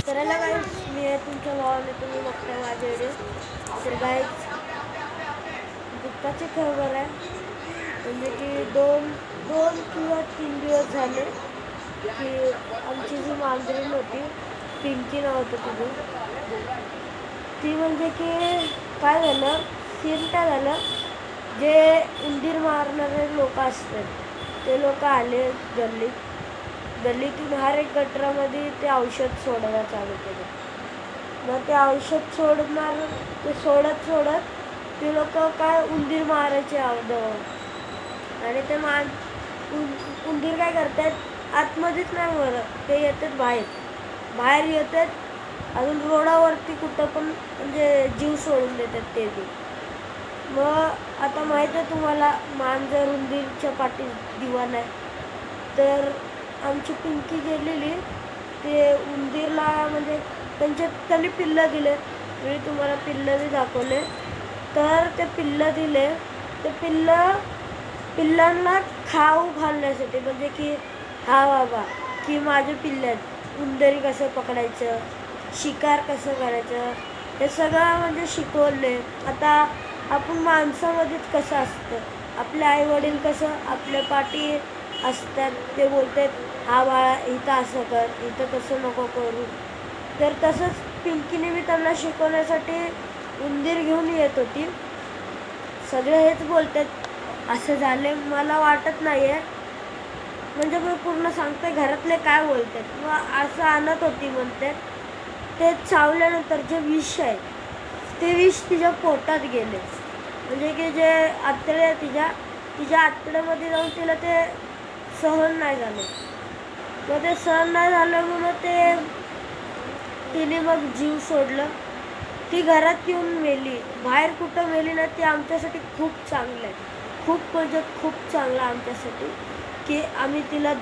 करायला काय मी आहे तुमच्या भावाने तुम्ही बघताय माझे व्हिडिओ. तर काय दुःखाची खबर आहे म्हणजे की दोन दोन किंवा 3 दिवस झाले की आमची जी मांजरीण होती पिंकी नाव होतं तिचं. ती म्हणजे की काय झालं सीन काय झालं, जे उंदीर मारणारे लोक असतात ते लोक आले गल्लीतून हर एक गटरामध्ये ते औषध सोडायला चालू केलं. मग ते औषध सोडत ते लोक काय उंदीर मारायचे आणि ते उंदीर काय करतात आतमध्येच नाही मरत, ते येतात बाहेर येतात अजून रोडावरती कुठं पण म्हणजे जीव सोडून देतात ते बी. मग आता माहीत आहे तुम्हाला मांजर उंदीरच्या पाठी दिवाण आहे. तर आमची पिंकी गेलेली ते उंदीरला म्हणजे त्यांनी पिल्लं दिले. मी तुम्हाला पिल्लं बी दाखवले. तर ते पिल्लं दिले, ते पिल्लांना खाऊ घालण्यासाठी म्हणजे की हा बाबा की माझे पिल्लं आहेत, उंदरी कसं पकडायचं, शिकार कसं करायचं हे सगळं म्हणजे शिकवले. आता आपण माणसामध्येच कसं असतं, आपले आईवडील कसं आपल्या पाठी असतात, ते बोलतात हा बाळा इथं असं कर, इथं तसं नको करू. तर तसंच पिंकीने मी त्यांना शिकवण्यासाठी उंदीर घेऊन येत होती. सगळे हेच बोलतात असं झाले, मला वाटत नाही आहे म्हणजे मी पूर्ण सांगते घरातले काय बोलतात. मग असं आणत होती म्हणते, ते चावल्यानंतर जे विष आहे ते विष तिच्या पोटात गेले. म्हणजे की जे आतडे आहे तिच्या आतड्यामध्ये जाऊन तिला ते सहन नाही झालं. मग ते सहन नाही झालं म्हणून तिने मग जीव सोडलं. ती घरात येऊन मेली, बाहेर कुठं मेली नाही. ती आमच्यासाठी खूप चांगलं आहे, खूप म्हणजे खूप चांगलं आमच्यासाठी की आम्ही तिला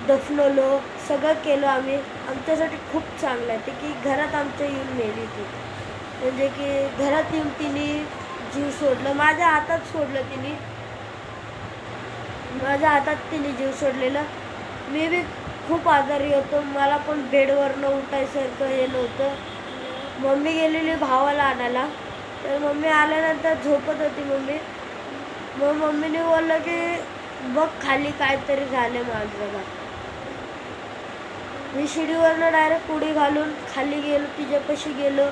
दफनवलं सगळं केलं आम्ही. आमच्यासाठी खूप चांगलं आहे ते की घरात आमच्या येऊन मेली ती. म्हणजे की घरात येऊन तिने जीव सोडलं, माझ्या हातात तिने जीव सोडलेलं. मी बी खूप आजारी होतो, मला पण बेडवरनं उठायसारखं हे नव्हतं. मम्मी गेलेली भावाला आणायला, तर मम्मी आल्यानंतर झोपत होती मम्मी. मग मम्मीने बोललं की बघ खाली काहीतरी झालं माझं. मी शिडीवरनं डायरेक्ट उडी घालून खाली गेलो, तिच्यापाशी गेलो,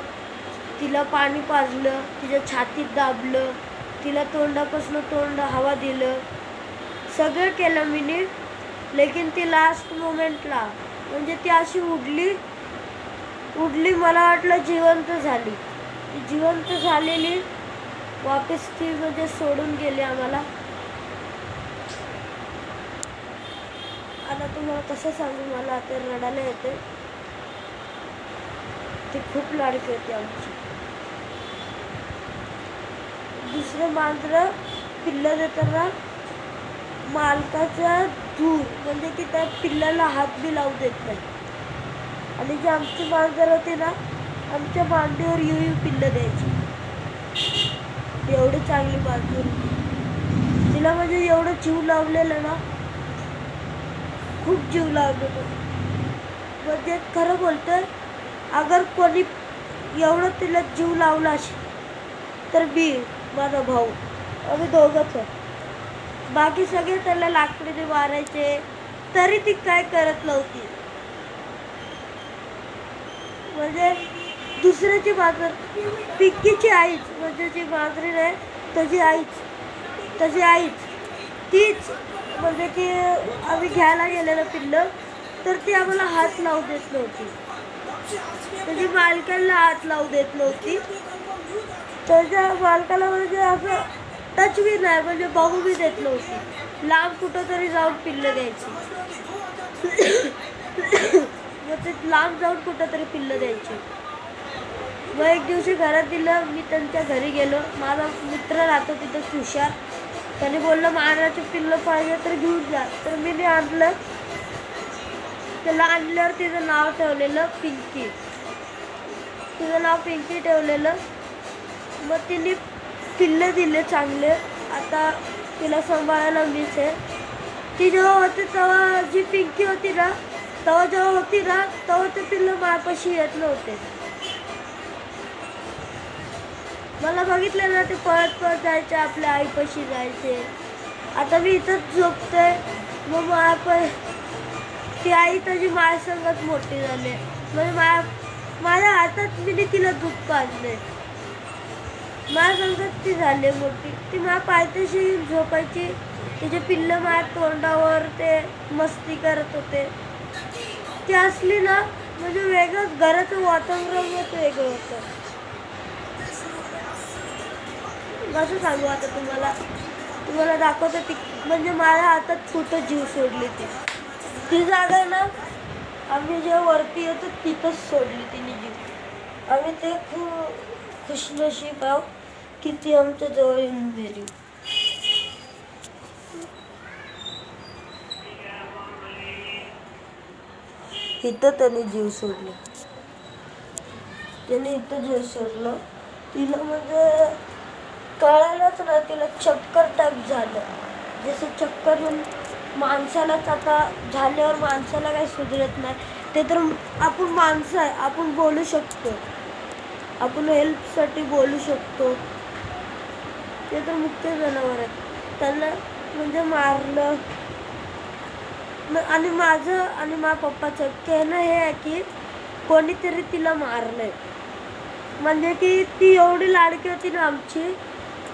तिला पाणी पाजलं, तिच्या छातीत दाबलं, तिला तोंडापासून तोंड हवा दिलं, सगळं केलं मीने. लेकिन ती लास्ट मोमेंटला म्हणजे ती अशी उडली मला वाटलं जिवंत झाली. ती जिवंत झालेली वापस ती म्हणजे सोडून गेली आम्हाला. आता तुम्हाला कसं सांगू, मला आता रडायला येते. ती खूप लाडकी होती आमची. दुसरं मांजरं पिल्लं देताना मालकाचा दूर म्हणजे की त्या पिल्लाला हात बी लावू देत नाही. आणि जी आमची मांजर होती ना, आमच्या मांडीवर येऊ पिल्लं द्यायची. एवढी चांगली मांजर होती. तिला म्हणजे एवढं जीव लावलेलं ना, खूप जीव लावलेलं. म्हणजे खरं बोलतोय, अगर कोणी एवढं तिला जीव लावला तर माझा भाऊ आम्ही दोघंच. बाकी सगळे त्याला लाकडीने मारायचे तरी ती काय करत नव्हती. म्हणजे दुसऱ्याची मांजर पिंकीची आईच म्हणजे जी मांजरीण आहे त्याची आईच तीच म्हणजे की आम्ही घ्यायला गेलेलं पिल्लं तर ती आम्हाला हात लावू देत नव्हती. त्याची मालकाला हात लावू देत नव्हती. त्याच्या मालकाला म्हणजे असं टच बी नाही म्हणजे बघू बी देत नव्हती. लांब कुठं तरी जाऊन पिल्लं द्यायची. मग ते लांब जाऊन कुठं तरी पिल्लं द्यायची. मग एक दिवशी घरात दिलं, मी त्यांच्या घरी गेलो. माझा मित्र राहतो तिथं तुषार, त्याने बोललं मांजराचे पिल्लं पाहिजे तर घेऊन जा. तर मी आणलं. त्याला आणल्यावर तिचं नाव ठेवलेलं पिंकी. ठेवलेलं. मग तिने पिल्लं दिले चांगले. आता तिला सांभाळायला मीच आहे. ती जेव्हा होती तेव्हा जी पिंकी होती ना तेव्हा जेव्हा होती ना तेव्हा ते पिल्लं माझ्यापाशी येत नव्हते. मला बघितलं ना ते पळत पळत जायचे, आपल्या आईपाशी जायचे. आता मी इथंच झोपते, मग ती आई त्याची माझ्यासंगच मोठी झाली. म्हणजे माझ्या हातात मी तिला दूध पाजले. माझ्यासंगच ती झाली मोठी. ती माझ्या पायथ्याशी येऊन झोपायची. तिचे पिल्लं माझ्या तोंडावर ते मस्ती करत होते. ती असली ना म्हणजे वेगळंच घराचं वातावरणच वेगळं होतं. कसं सांगू आता तुम्हाला दाखवतं ती म्हणजे माझ्या हातात कुठं जीव सोडली ती जागा ना आम्ही जेव्हा वरती येतो तिथंच सोडली तिने जीव. आम्ही ते खूप खुशनशीब आहोत की ती आमच्या जवळ येऊन गेली. इथं त्याने जीव सोडला. त्याने इथं जीव सोडलं. तिला म्हणजे कळालंच ना, तिला चक्कर टाईप झालं. जसं चक्कर माणसालाच आता झाल्यावर माणसाला काही सुधरत नाही. ते तर आपण माणसं आहे, आपण बोलू शकतो, आपण हेल्पसाठी बोलू शकतो. ते तर मुख्य जनावर आहे. त्यांना म्हणजे मारलं. आणि माझं आणि माझ्या पप्पाचं कहणं हे आहे की कोणीतरी तिला मारलंय. म्हणजे की ती एवढी लाडकी होती ना आमची,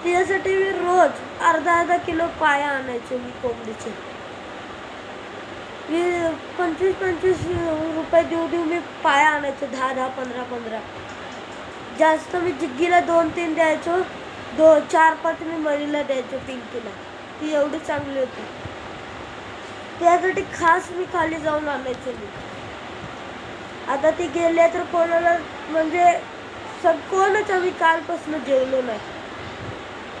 तिच्यासाठी मी रोज अर्धा किलो पाया आणायचे मी कोंबडीचे. मी 25 रुपये देऊ मी पाया आणायचो. 10 15 जास्त मी जिग्गीला 2-3 द्यायचो. 4-5 मी मरीला द्यायचो पिंकीला. ती एवढी चांगली होती. त्यासाठी खास मी खाली जाऊन आणायचो मी. आता ती गेले तर कोणाला म्हणजे कोणच आम्ही कालपासून जेवलो नाही.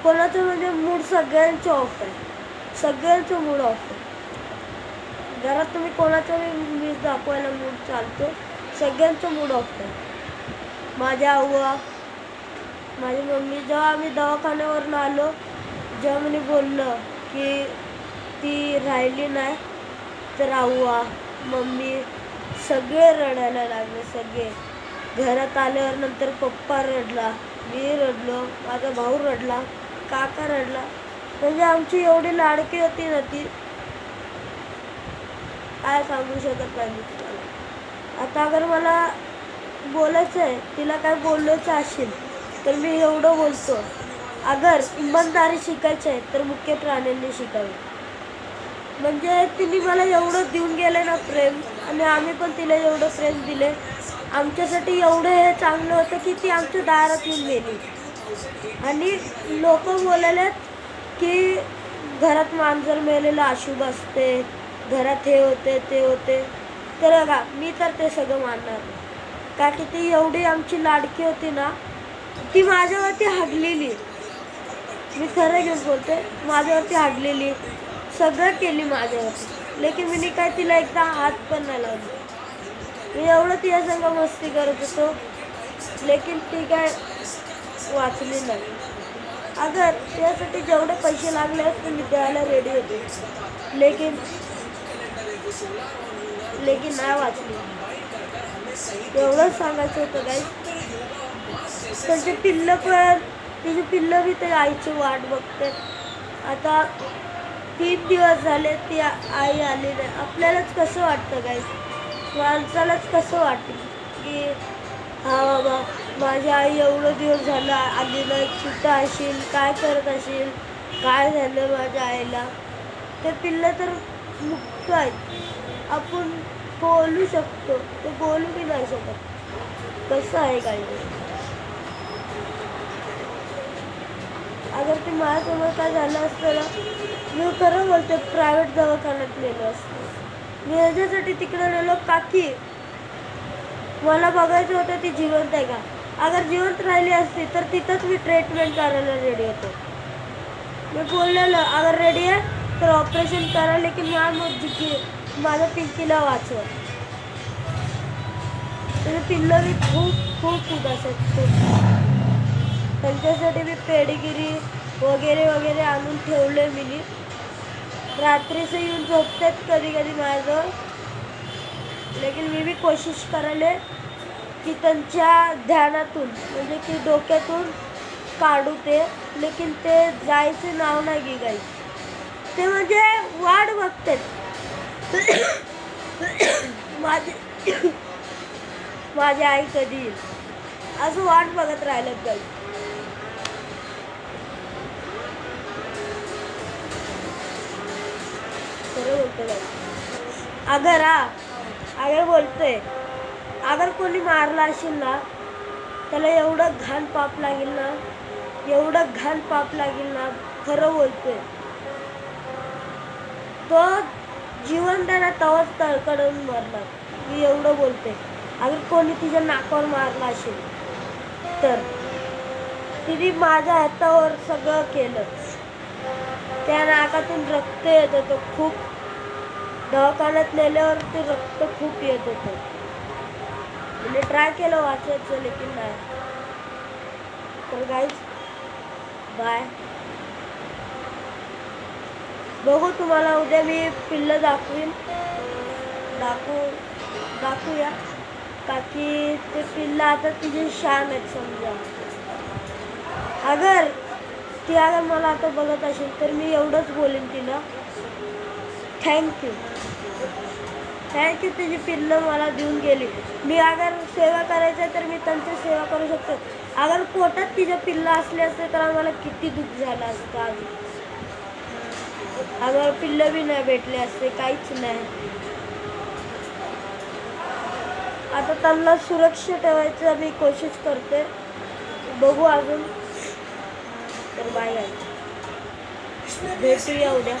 कोणाचं म्हणजे मूड सगळ्यांचं ऑफ आहे. सगळ्यांचं मूड ऑफ आहे. घरात तुम्ही कोणाचा मी दाखवायला मूड चालतो, सगळ्यांचं मूड ऑफ आहे. माझ्या आव्वा, माझी मम्मी जेव्हा आम्ही दवाखान्यावरून आलो, जेव्हा मी बोललं की ती राहिली नाही, तर आव्वा मम्मी सगळे रडायला लागले. सगळे घरात आल्यावर नंतर पप्पा रडला, मी रडलो, माझा भाऊ रडला, काका रडला. म्हणजे आमची एवढी लाडकी होती ना ती, काय सांगू शकत नाही मी तुम्हाला. आता अगर मला बोलायचं आहे, तिला काय बोलायचं असेल तर मी एवढं बोलतो. अगर इमानदारी शिकायचं आहे तर मुख्य प्राण्यांनी शिकावी. म्हणजे तिने मला एवढं देऊन गेले ना प्रेम, आणि आम्ही पण तिला एवढं प्रेम दिले. आमच्यासाठी एवढं हे चांगलं होतं की ती आमच्या दारात येऊन गेली. आणि लोक बोलायला की घरात मांजर मेलेलं अशुभ असते, घरात हे होते ते होते. तर बघा मी तर ते सगळं मानणार नाही. का की ती एवढी आमची लाडकी होती ना, ती माझ्यावरती हागलेली. मी खरं घेऊन बोलते, माझ्यावरती हागलेली, सगळं केली माझ्यावरती. लेकिन मी काय तिला एकदा हात पण नाही लावली. मी एवढं तिच्या संग मस्ती करत होतो, लेकिन ती काय वाचली नाही. अगर त्यासाठी जेवढे पैसे लागले असते मी द्यायला रेडी होते, लेकिन नाही वाचली. एवढंच सांगायचं होतं काय. त्यांचे पिल्लं पण, तिचे पिल्लं बी ते आईची वाट बघते. आता 3 दिवस झाले ती आई आली नाही. आपल्यालाच कसं वाटतं काय, माणसालाच कसं वाटतं की हा बाबा माझी आई एवढं दिवस झालं आली नाही, कुठं असेल, काय करत असेल, काय झालं माझ्या आईला. ते पिल्लं तर मुक्त आहेत, आपण बोलू शकतो, ते बोलू बी नाही शकत. कसं आहे काय. अगर ते माझ्यासोबत काय झालं असतं ना, मी खरं बोलते प्रायव्हेट दवाखान्यात नेलं असतं. मी याच्यासाठी तिकडे नेलो काकी मला बघायचं होतं ती जिवंत आहे का. अगर जिवंत राहिली असती तर तिथंच मी ट्रीटमेंट करायला रेडी होतो. मी बोललेलं अगर रेडी आहे तर ऑपरेशन करा, लेकिन माझ्या पिंकीला वाचवा. त्याचे पिल्लं मी खूप उदासत खूप. त्यांच्यासाठी मी पेडगिरी वगैरे आणून ठेवले. मी रात्रीचं येऊन झोपतात कधी माझ्याजवळ. लेकिन मी कोशिश करायले की त्यांच्या ध्यानातून म्हणजे की डोक्यातून काढू ते, लेकिन ते जायचे नाव नाही घे गाई. ते म्हणजे वाट बघतात माझी आई कधी येईल असं वाट बघत राहिलं गाई. खरं बोलतो गाई. अगर बोलतोय, अगर कोणी मारला असेल ना त्याला एवढं घाण पाप लागेल ना, एवढं घाण पाप लागेल ना. खरं बोलतोय तो जीवन त्याला तवाच तळकडून मरणार. मी एवढं बोलते. अगर कोणी तिच्या नाकावर मारला असेल तर तिने माझ्या हातावर सगळं केलं. त्या नाकातून रक्त येत होतं खूप. दवाखान्यात नेल्यावर ते रक्त खूप येत होतं. म्हणजे ट्राय केलं वाचायचं, लेकिन नाही. तर गाईज बाय. बघू तुम्हाला उद्या मी पिल्लं दाखवूया का की ते पिल्लं आता तिचे शान आहेत समजा. अगर मला आता बघत असेल तर मी एवढंच बोलेन तिला, थँक्यू तुझी पिल्लं मला देऊन गेली. मी अगर सेवा करायचं तर मी त्यांची सेवा करू शकतो. अगर पोटात तिच्या पिल्लं असले असते तर आम्हाला किती दुःख झालं असतं. आम्हाला पिल्लं बी नाही भेटले असते, काहीच नाही. आता त्यांना सुरक्षित ठेवायचं मी कोशिश करते. बघू अजून. तर बाय, भेटूया उद्या.